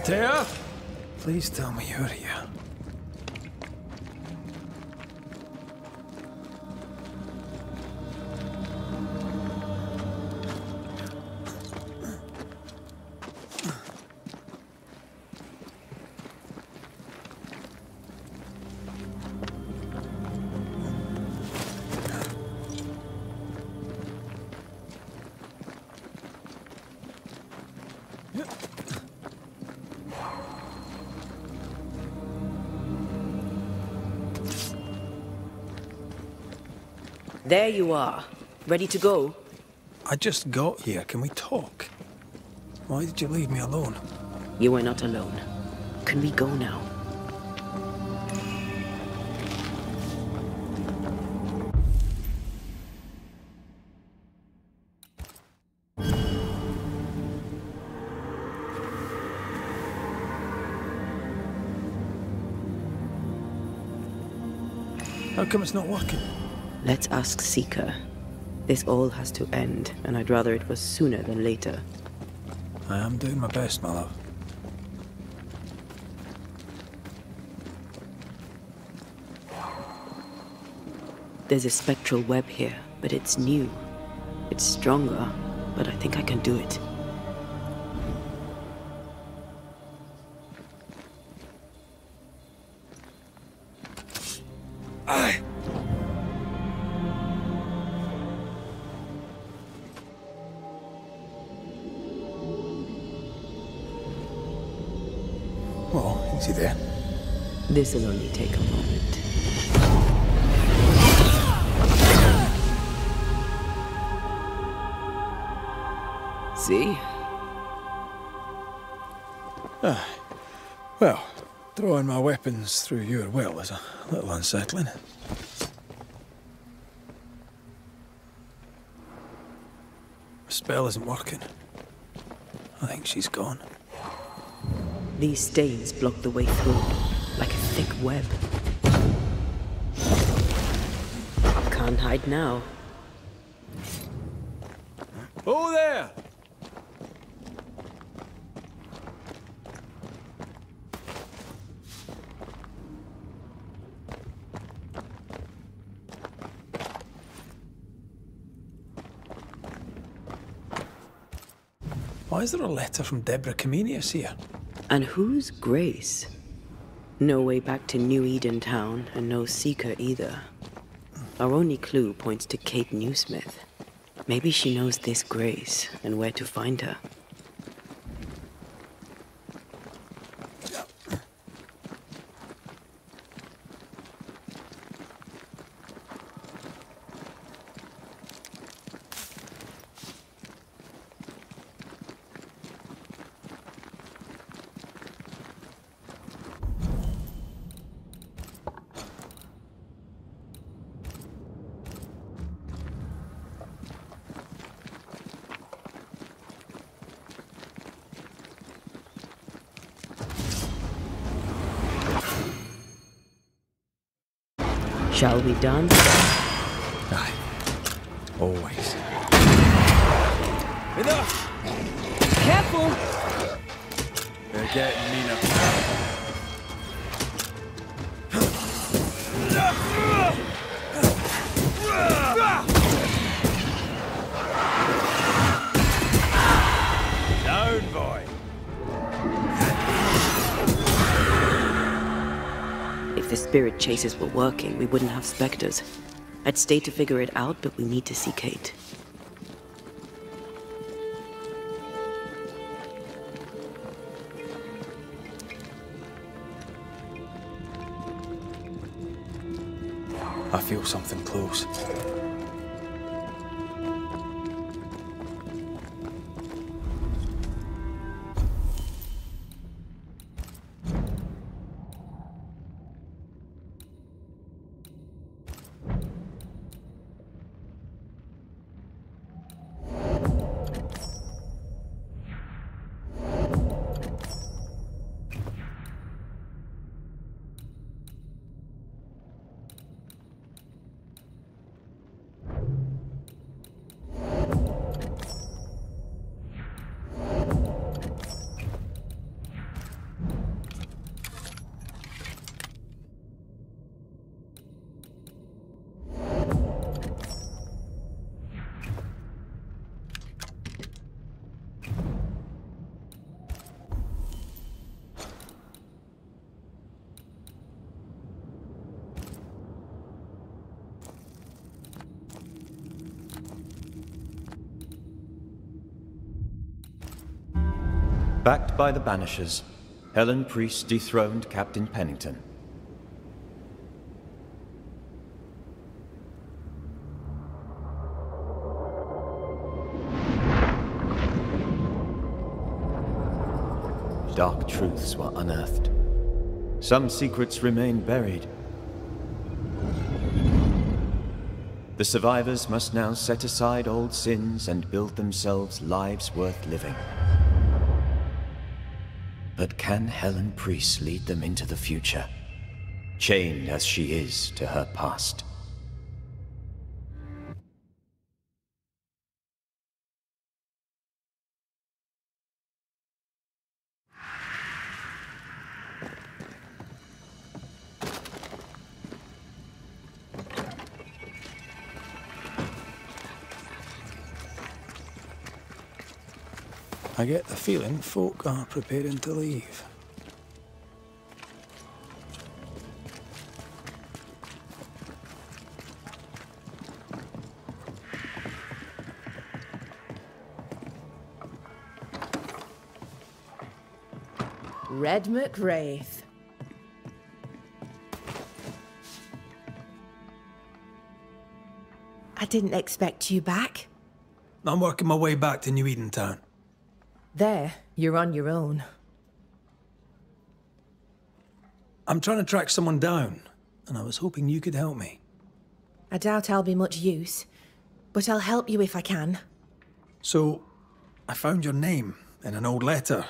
Taya? Please tell me you're here. There you are. Ready to go? I just got here. Can we talk? Why did you leave me alone? You were not alone. Can we go now? How come it's not working? Let's ask Seeker. This all has to end, and I'd rather it was sooner than later. I am doing my best, my love. There's a spectral web here, but it's new. It's stronger, but I think I can do it. Well, is he there? This'll only take a moment. See? Well, throwing my weapons through your will is a little unsettling. The spell isn't working. I think she's gone. These stains block the way through, like a thick web. Can't hide now. Oh, there! Why is there a letter from Deborah Comenius here? And who's Grace? No way back to New Eden Town, and no Seeker either. Our only clue points to Kate Newsmith. Maybe she knows this Grace, and where to find her. Shall we dance? Aye. Always. Enough! Careful! They're getting meaner. Down, boy! If the spirit chases were working, we wouldn't have specters. I'd stay to figure it out, but we need to see Kate. I feel something close. Backed by the Banishers, Helen Priest dethroned Captain Pennington. Dark truths were unearthed. Some secrets remain buried. The survivors must now set aside old sins and build themselves lives worth living. But can Helen Priest lead them into the future, chained as she is to her past? I get the feeling folk are preparing to leave. Red McWraith. I didn't expect you back. I'm working my way back to New Edentown. There, you're on your own. I'm trying to track someone down, and I was hoping you could help me. I doubt I'll be much use, but I'll help you if I can. So, I found your name in an old letter.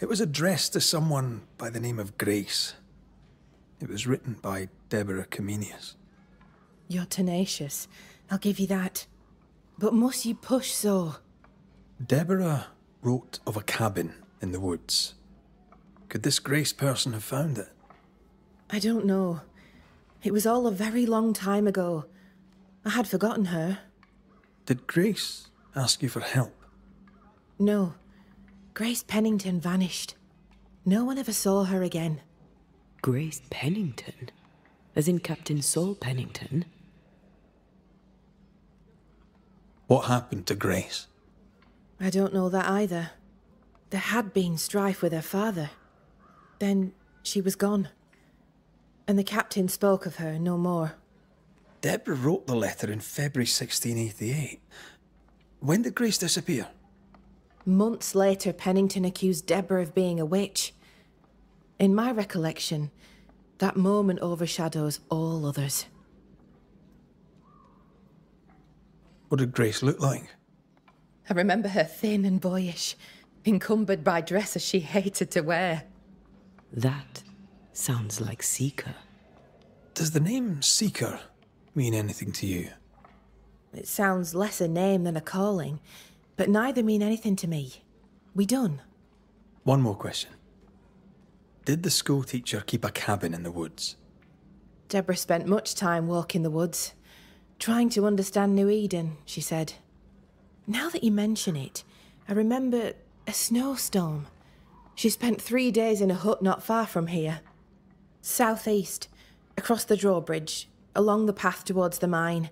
It was addressed to someone by the name of Grace. It was written by Deborah Comenius. You're tenacious, I'll give you that. But must you push so? Deborah wrote of a cabin in the woods. Could this Grace person have found it? I don't know. It was all a very long time ago. I had forgotten her. Did Grace ask you for help? No. Grace Pennington vanished. No one ever saw her again. Grace Pennington? As in Captain Saul Pennington? What happened to Grace? I don't know that either. There had been strife with her father. Then she was gone. And the captain spoke of her no more. Deborah wrote the letter in February 1688. When did Grace disappear? Months later, Pennington accused Deborah of being a witch. In my recollection, that moment overshadows all others. What did Grace look like? I remember her thin and boyish, encumbered by dresses she hated to wear. That sounds like Seeker. Does the name Seeker mean anything to you? It sounds less a name than a calling, but neither mean anything to me. We done? One more question. Did the school teacher keep a cabin in the woods? Deborah spent much time walking the woods, trying to understand New Eden, she said. Now that you mention it, I remember a snowstorm. She spent 3 days in a hut not far from here. Southeast, across the drawbridge, along the path towards the mine.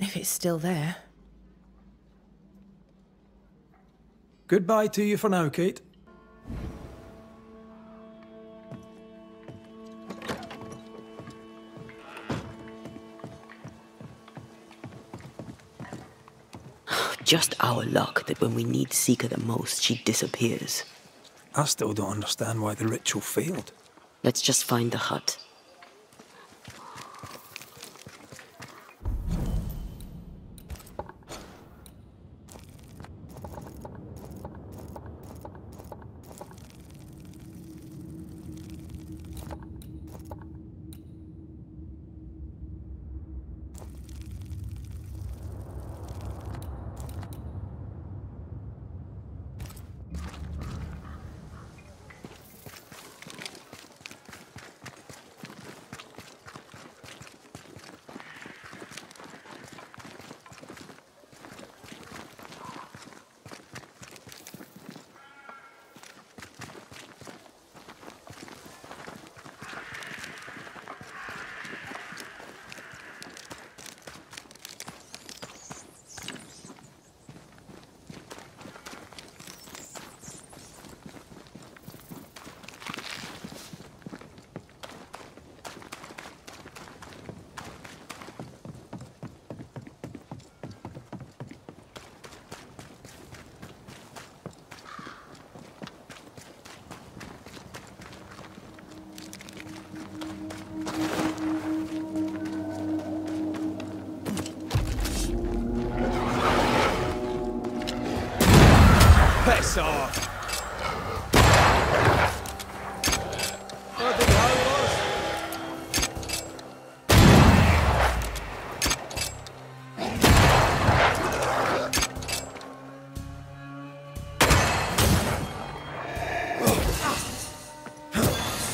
If it's still there. Goodbye to you for now, Kate. Just our luck that when we need Seeker the most, she disappears. I still don't understand why the ritual failed. Let's just find the hut. piss off! I think how it was.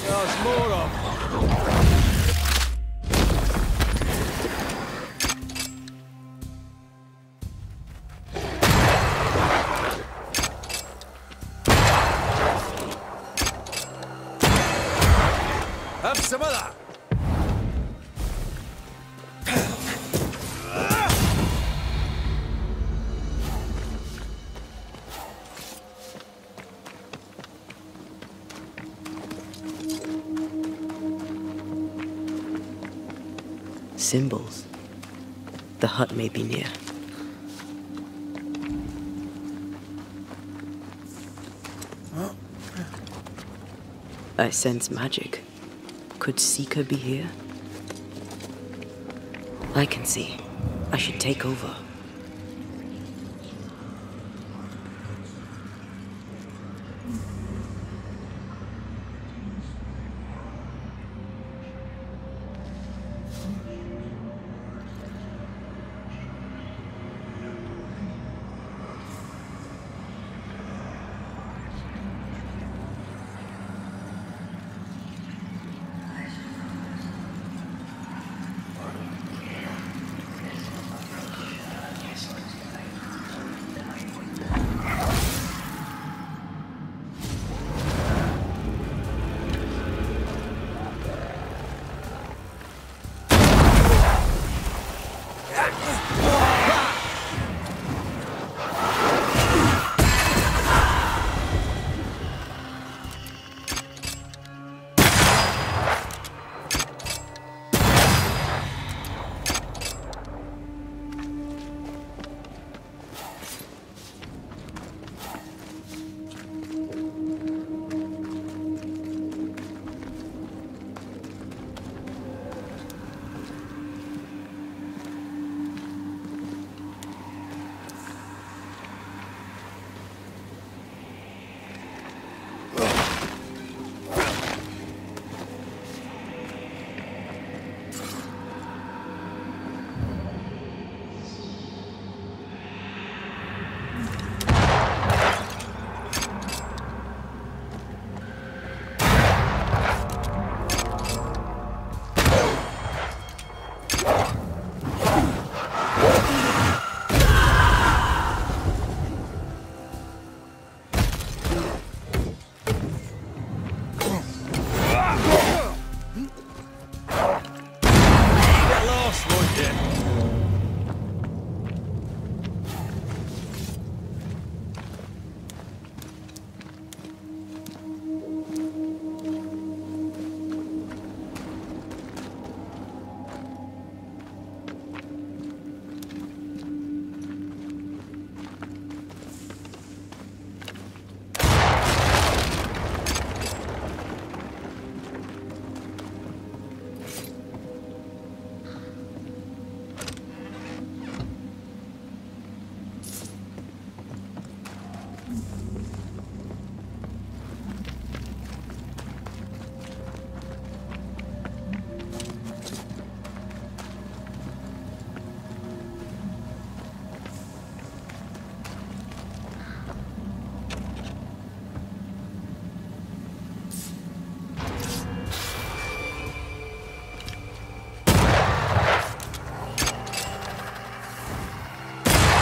There's more of them. Have some of that. Symbols. The hut may be near. I sense magic. Could Seeker be here? I can see. I should take over.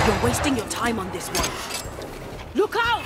You're wasting your time on this one. Look out!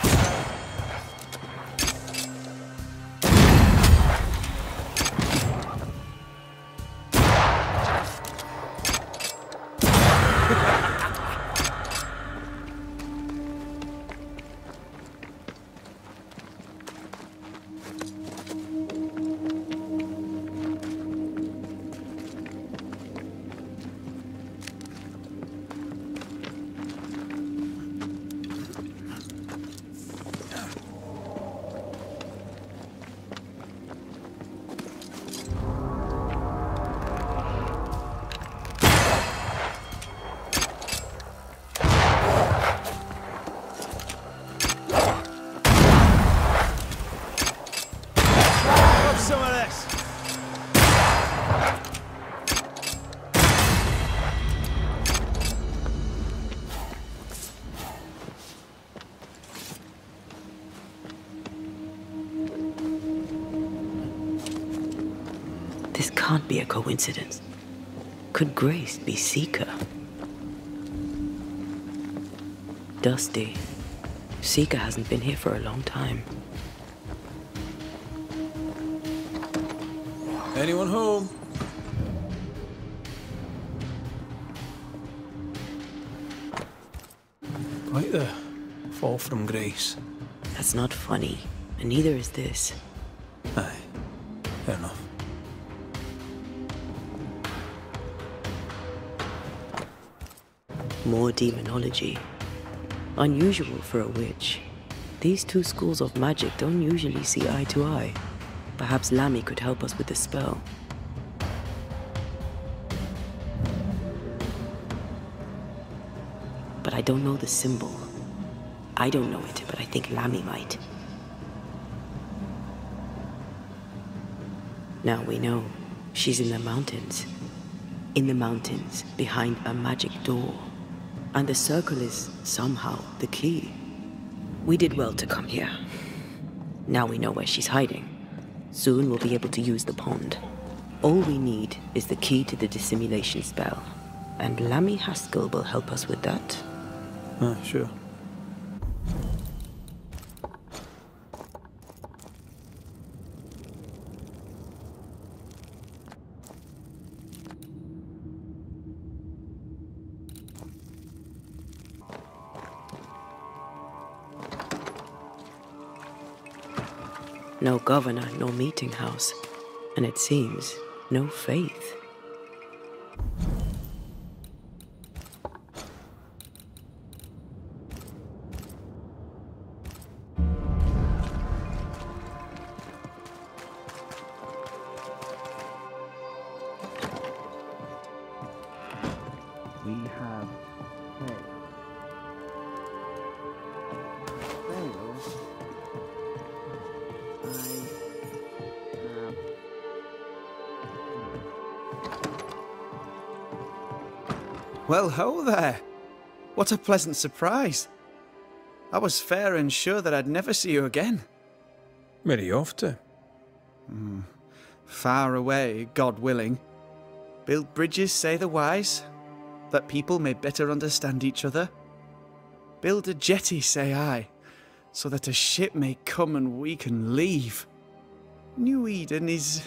can't be a coincidence. Could Grace be Seeker? Dusty. Seeker hasn't been here for a long time. Anyone home? Quite the fall from grace. That's not funny, and neither is this. Aye, fair enough. More demonology. Unusual for a witch. These two schools of magic don't usually see eye to eye. Perhaps Lammy could help us with the spell. But I don't know the symbol. I don't know it, but I think Lammy might. Now we know. She's in the mountains. In the mountains, behind a magic door. And the circle is, somehow, the key. We did well to come here. Now we know where she's hiding. Soon we'll be able to use the pond. All we need is the key to the dissimulation spell. And Lammy Haskell will help us with that. Ah, sure. No governor, no meeting house. And it seems, no faith. We have Well, ho there! What a pleasant surprise. I was fair and sure that I'd never see you again. Where are you off to? Far away, God willing. Build bridges, say the wise, that people may better understand each other. Build a jetty, say I, so that a ship may come and we can leave. New Eden is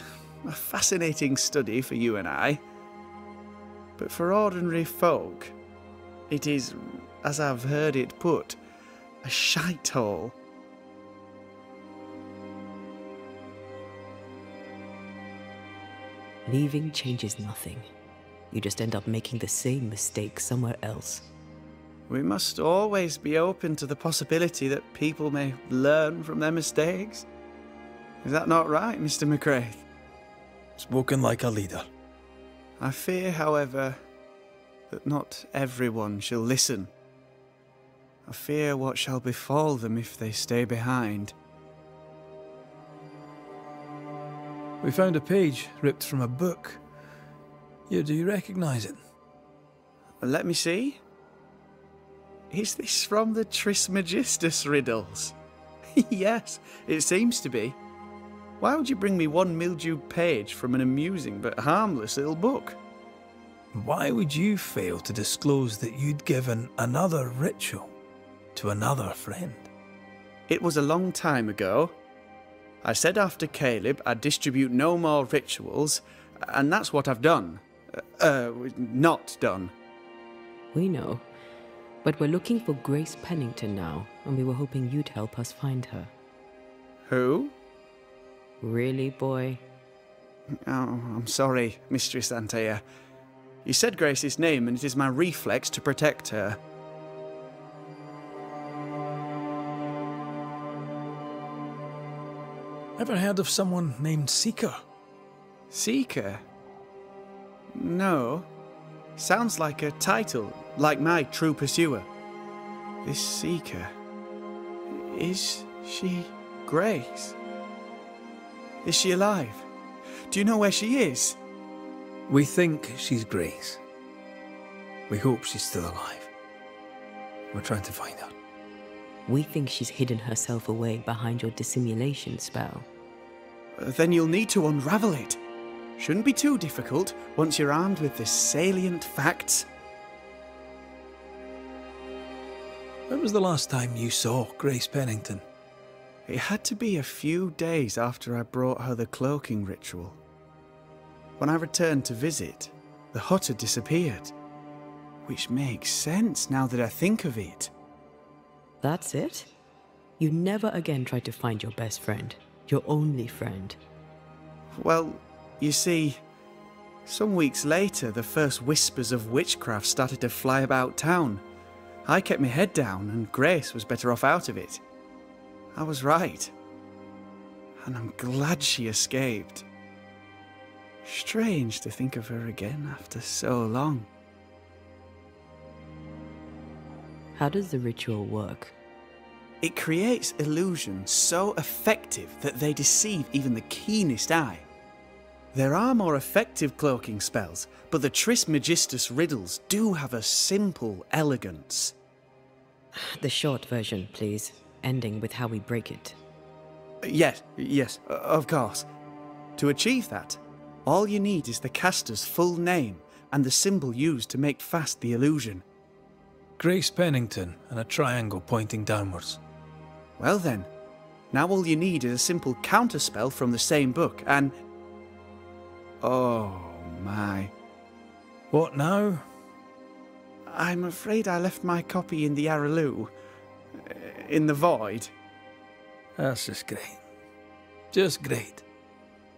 a fascinating study for you and I. But for ordinary folk, it is, as I've heard it put, a shite hole. Leaving changes nothing. You just end up making the same mistake somewhere else. We must always be open to the possibility that people may learn from their mistakes. Is that not right, Mr. McCraith? Spoken like a leader. I fear, however, that not everyone shall listen. I fear what shall befall them if they stay behind. We found a page ripped from a book. Here, do you recognize it? Let me see. Is this from the Trismegistus riddles? Yes, it seems to be. Why would you bring me one mildewed page from an amusing but harmless little book? Why would you fail to disclose that you'd given another ritual to another friend? It was a long time ago. I said after Caleb I'd distribute no more rituals, and that's what I've done. Not done. We know. But we're looking for Grace Pennington now, and we were hoping you'd help us find her. Who? Really, boy? Oh, I'm sorry, Mistress Antea. You said Grace's name, and it is my reflex to protect her. Ever heard of someone named Seeker? Seeker? No. Sounds like a title, like my true pursuer. This Seeker... Is she Grace? Is she alive? Do you know where she is? We think she's Grace. We hope she's still alive. We're trying to find her. We think she's hidden herself away behind your dissimulation spell. Then you'll need to unravel it. Shouldn't be too difficult once you're armed with the salient facts. When was the last time you saw Grace Pennington? It had to be a few days after I brought her the cloaking ritual. When I returned to visit, the hut had disappeared. Which makes sense now that I think of it. That's it? You never again tried to find your best friend, your only friend. Well, you see, some weeks later the first whispers of witchcraft started to fly about town. I kept my head down and Grace was better off out of it. I was right. And I'm glad she escaped. Strange to think of her again after so long. How does the ritual work? It creates illusions so effective that they deceive even the keenest eye. There are more effective cloaking spells, but the Trismegistus riddles do have a simple elegance. The short version, please, ending with how we break it. Yes, of course. To achieve that, all you need is the caster's full name and the symbol used to make fast the illusion. Grace Pennington and a triangle pointing downwards. Well then, now all you need is a simple counterspell from the same book and... Oh my. What now? I'm afraid I left my copy in the Araloo. In the void. That's just great. Just great.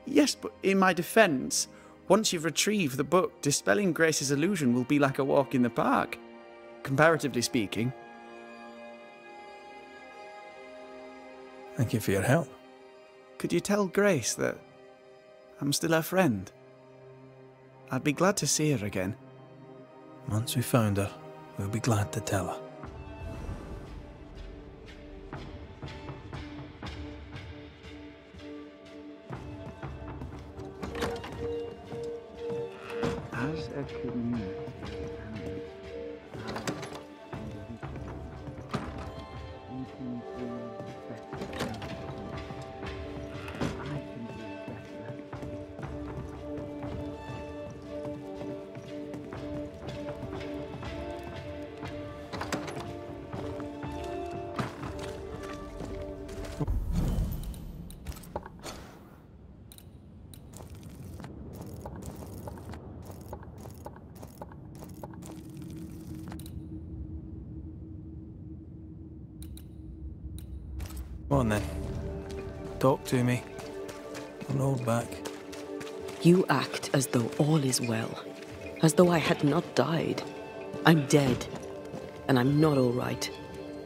Yes, but in my defence, once you've retrieved the book, dispelling Grace's illusion will be like a walk in the park. Comparatively speaking. Thank you for your help. Could you tell Grace that I'm still her friend? I'd be glad to see her again. Once we found her, we'll be glad to tell her. As a community, we can do better. I can do better. Come on then. Talk to me. Don't hold back. You act as though all is well, as though I had not died. I'm dead, and I'm not all right.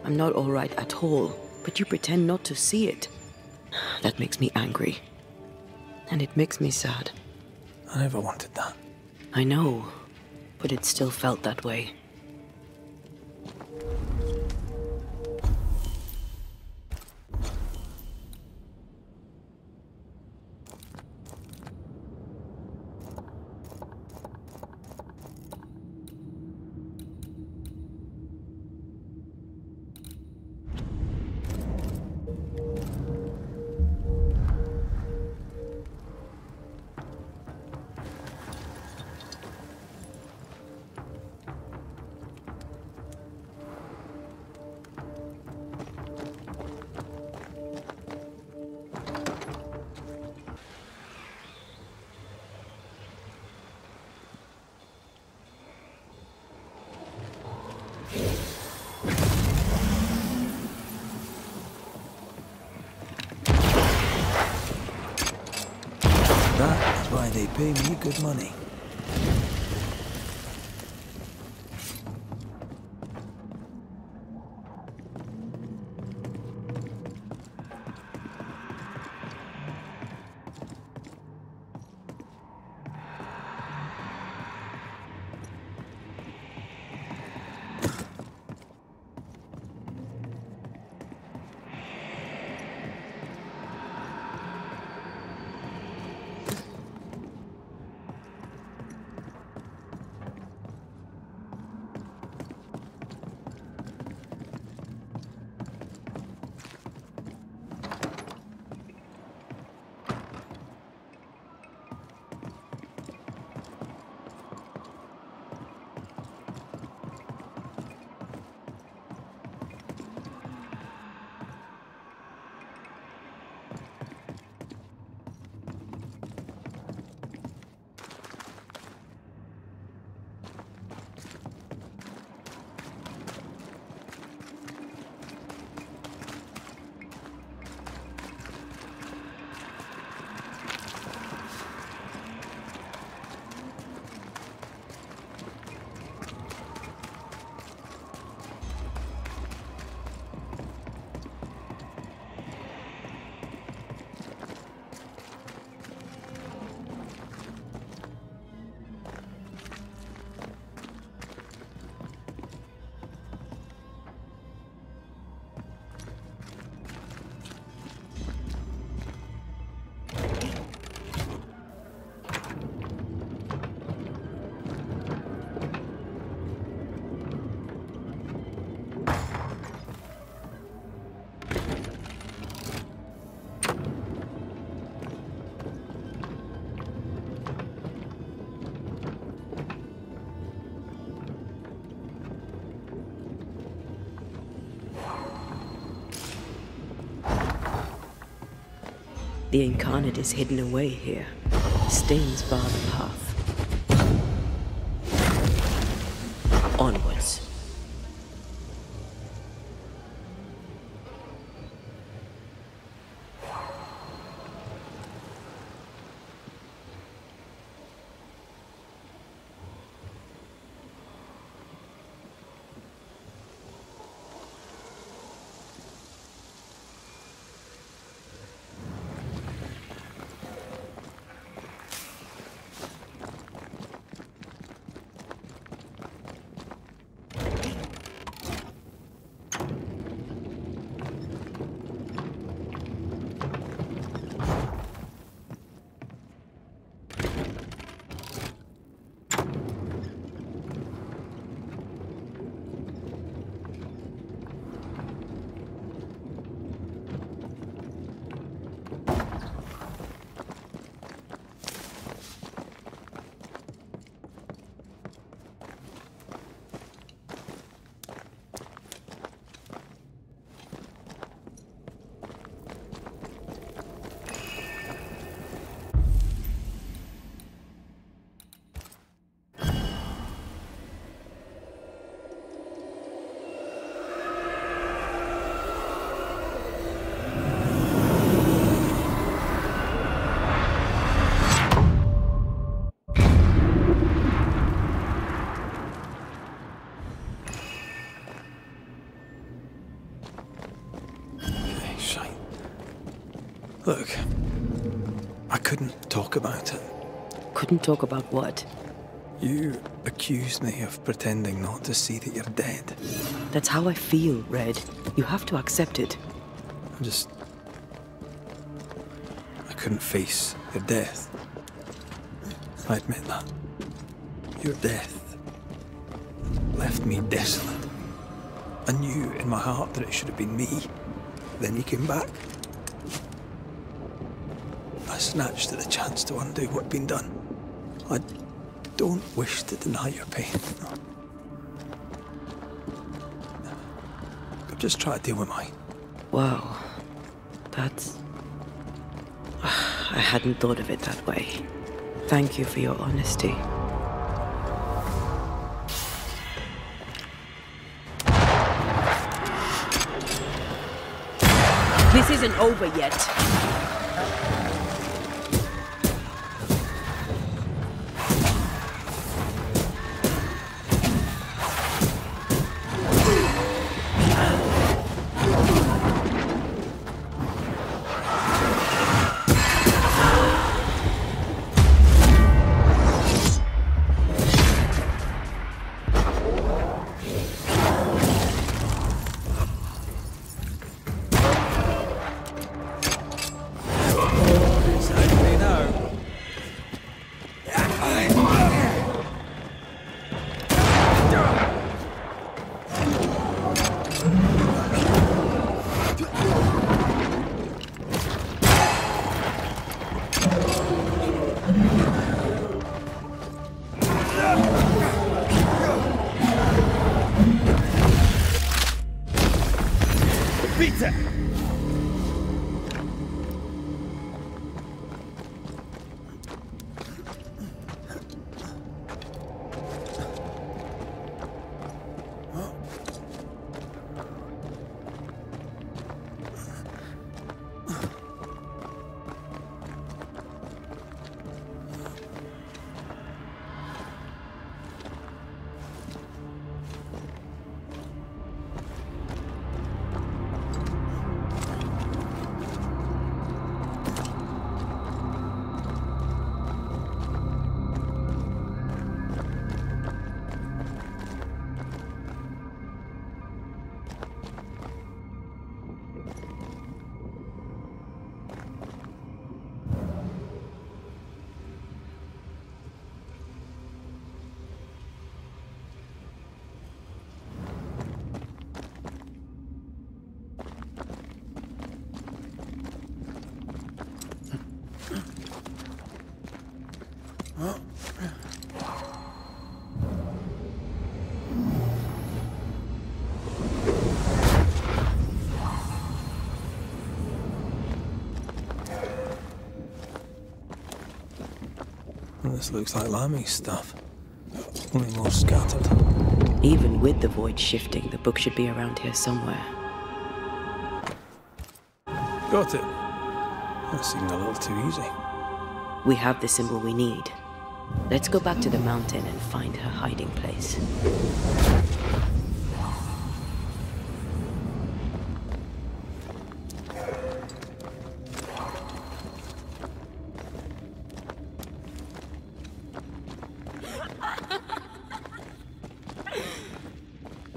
I'm not all right at all, but you pretend not to see it. That makes me angry, and it makes me sad. I never wanted that. I know, but it still felt that way. That is why they pay me good money. The incarnate is hidden away here. Stains bar the path. Onwards. Look, I couldn't talk about it. Couldn't talk about what? You accused me of pretending not to see that you're dead. That's how I feel, Red. You have to accept it. I couldn't face your death. I admit that. Your death left me desolate. I knew in my heart that it should have been me. Then you came back. I snatched at the chance to undo what'd been done. I don't wish to deny your pain. No. I'm just trying to deal with mine. Wow. That's... I hadn't thought of it that way. Thank you for your honesty. This isn't over yet. This looks like Lami's stuff. Only more scattered. Even with the void shifting, the book should be around here somewhere. Got it. That seemed a little too easy. We have the symbol we need. Let's go back to the mountain and find her hiding place.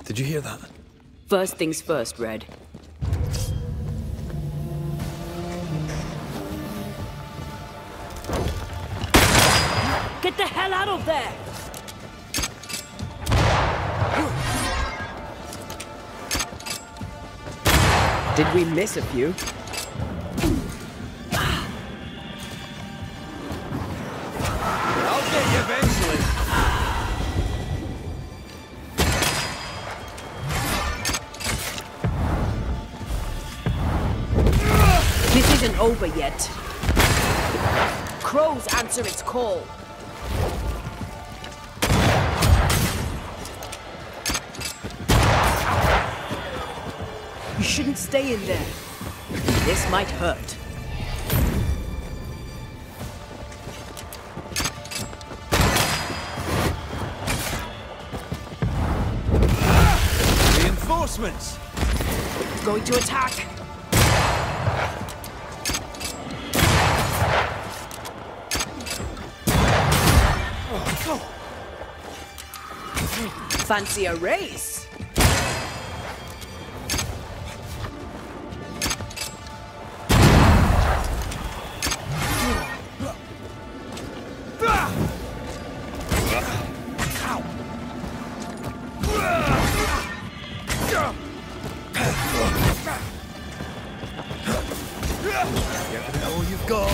Did you hear that? First things first, Red. Get the hell out of there! Did we miss a few? I'll get you eventually. This isn't over yet. Crows answer its call. You shouldn't stay in there. This might hurt. Reinforcements! Going to attack. Fancy a race? Give it all you've got.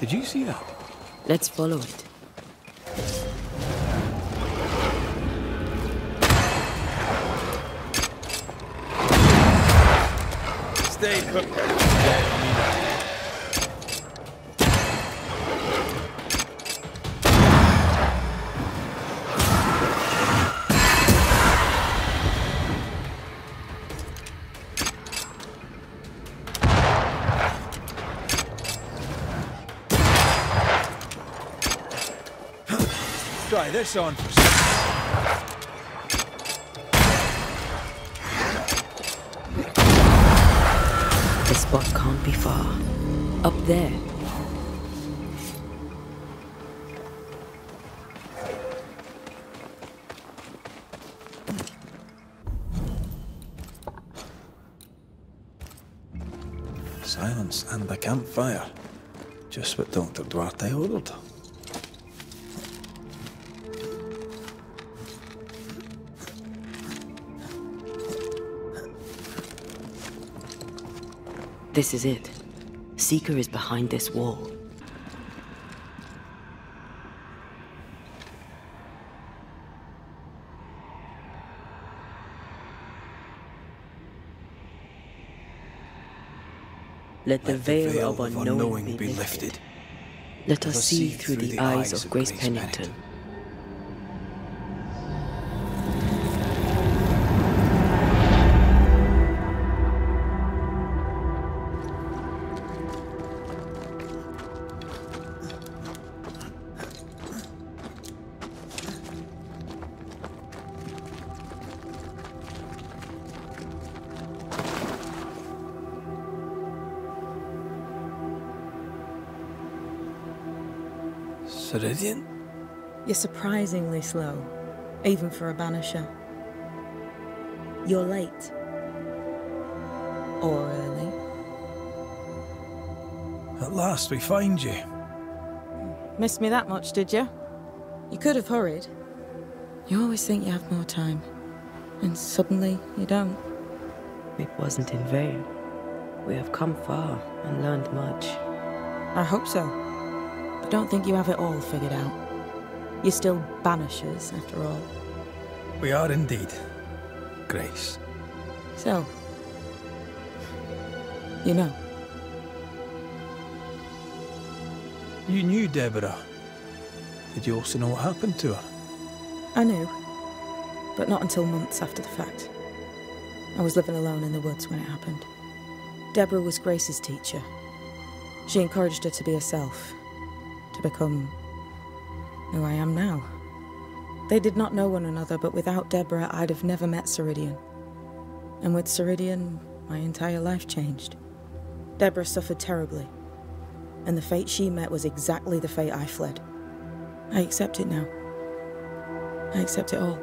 Did you see that? Let's follow it. Stay put. Try this on. The spot can't be far. Up there. Silence and the campfire. Just what Dr. Duarte ordered. This is it. Seeker is behind this wall. Let the veil of unknowing be lifted. Let us see through the eyes of Grace Pennington. Ceridian? You're surprisingly slow, even for a Banisher. You're late. Or early. At last we find you. Missed me that much, did you? You could have hurried. You always think you have more time, and suddenly you don't. It wasn't in vain. We have come far and learned much. I hope so. But don't think you have it all figured out. You're still Banishers, after all. We are indeed, Grace. So, you know. You knew Deborah. Did you also know what happened to her? I knew, but not until months after the fact. I was living alone in the woods when it happened. Deborah was Grace's teacher. She encouraged her to be herself, to become who I am now. They did not know one another, but without Deborah, I'd have never met Ceridian. And with Ceridian, my entire life changed. Deborah suffered terribly, and the fate she met was exactly the fate I fled. I accept it now. I accept it all.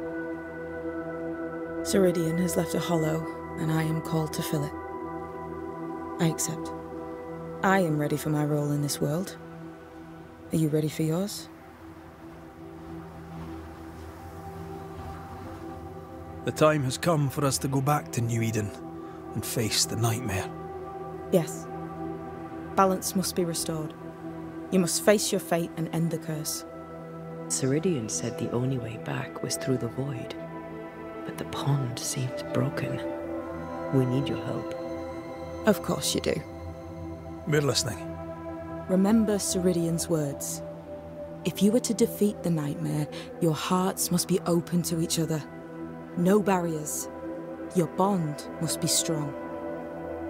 Ceridian has left a hollow, and I am called to fill it. I accept. I am ready for my role in this world. Are you ready for yours? The time has come for us to go back to New Eden and face the nightmare. Yes. Balance must be restored. You must face your fate and end the curse. Ceridian said the only way back was through the void. But the pond seems broken. We need your help. Of course you do. We're listening. Remember Ceridian's words. If you were to defeat the nightmare, your hearts must be open to each other. No barriers. Your bond must be strong.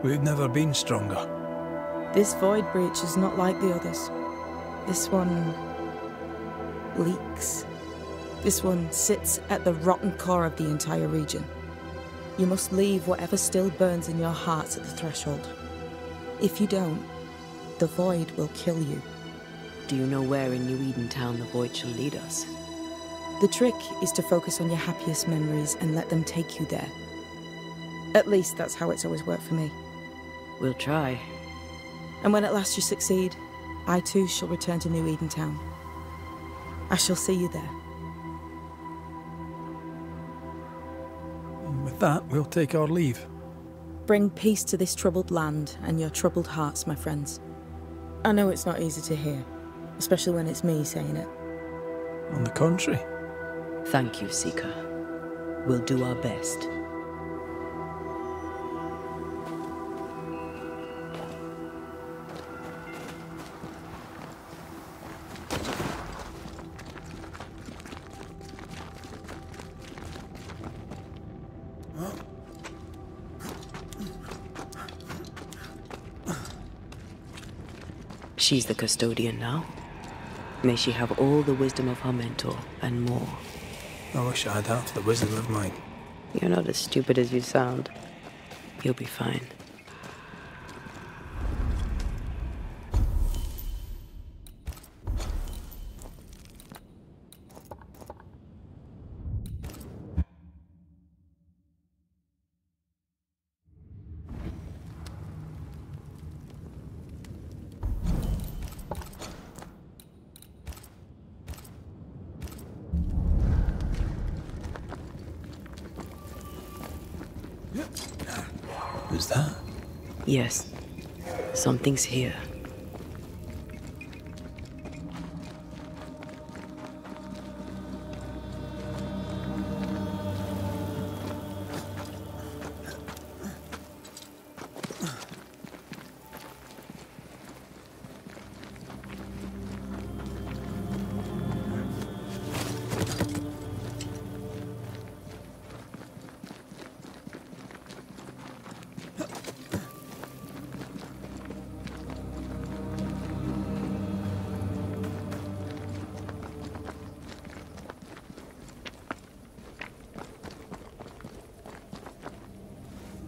We've never been stronger. This void breach is not like the others. This one leaks. This one sits at the rotten core of the entire region. You must leave whatever still burns in your hearts at the threshold. If you don't, the void will kill you. Do you know where in New Eden Town the void shall lead us? The trick is to focus on your happiest memories and let them take you there. At least that's how it's always worked for me. We'll try. And when at last you succeed, I too shall return to New Eden Town. I shall see you there. And with that, we'll take our leave. Bring peace to this troubled land and your troubled hearts, my friends. I know it's not easy to hear, especially when it's me saying it. On the contrary. Thank you, Seeker. We'll do our best. She's the custodian now. May she have all the wisdom of her mentor, and more. I wish I had half the wisdom of mine. You're not as stupid as you sound. You'll be fine. Who's that? Yes, something's here.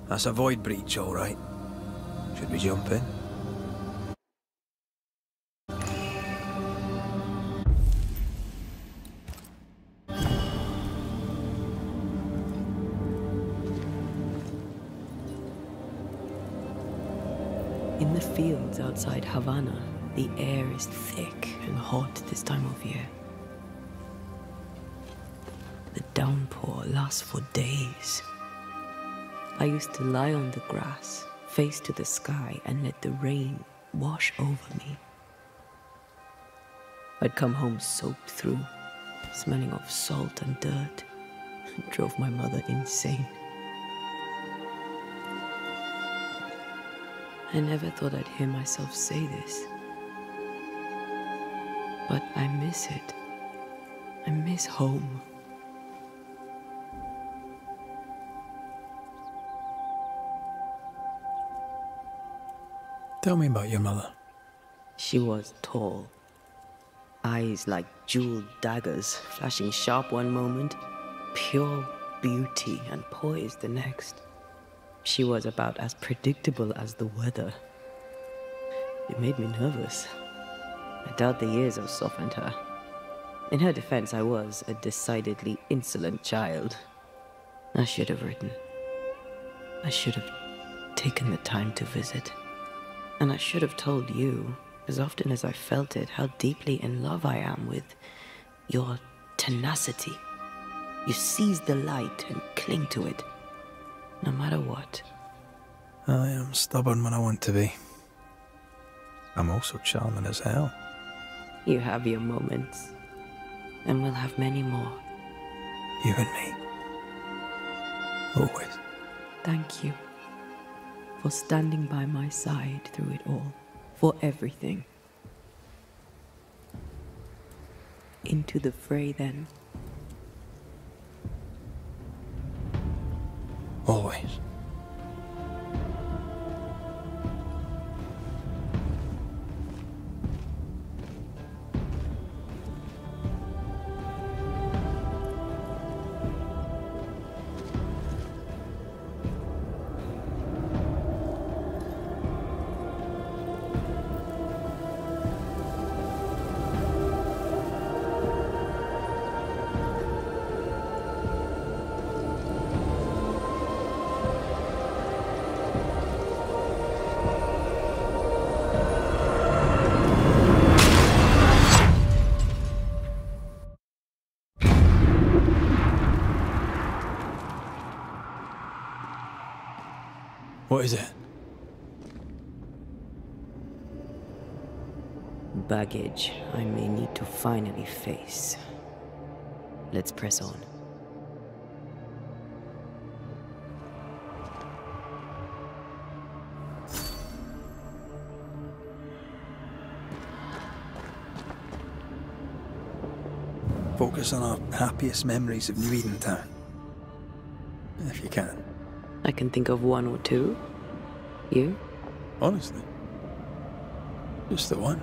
That's a void breach, all right. Should we jump in? In the fields outside Havana, the air is thick and hot this time of year. The downpour lasts for days. I used to lie on the grass, face to the sky, and let the rain wash over me. I'd come home soaked through, smelling of salt and dirt. It drove my mother insane. I never thought I'd hear myself say this. But I miss it. I miss home. Tell me about your mother. She was tall. Eyes like jeweled daggers, flashing sharp one moment, pure beauty and poise the next. She was about as predictable as the weather. It made me nervous. I doubt the years have softened her. In her defense, I was a decidedly insolent child. I should have written. I should have taken the time to visit. And I should have told you, as often as I felt it, how deeply in love I am with your tenacity. You seize the light and cling to it, no matter what. I am stubborn when I want to be. I'm also charming as hell. You have your moments, and we'll have many more. You and me. Always. Thank you for standing by my side through it all, for everything. Into the fray, then. Always. What is it? baggage I may need to finally face. Let's press on. Focus on our happiest memories of New Eden Town. If you can. I can think of one or two. You? Honestly. Just the one.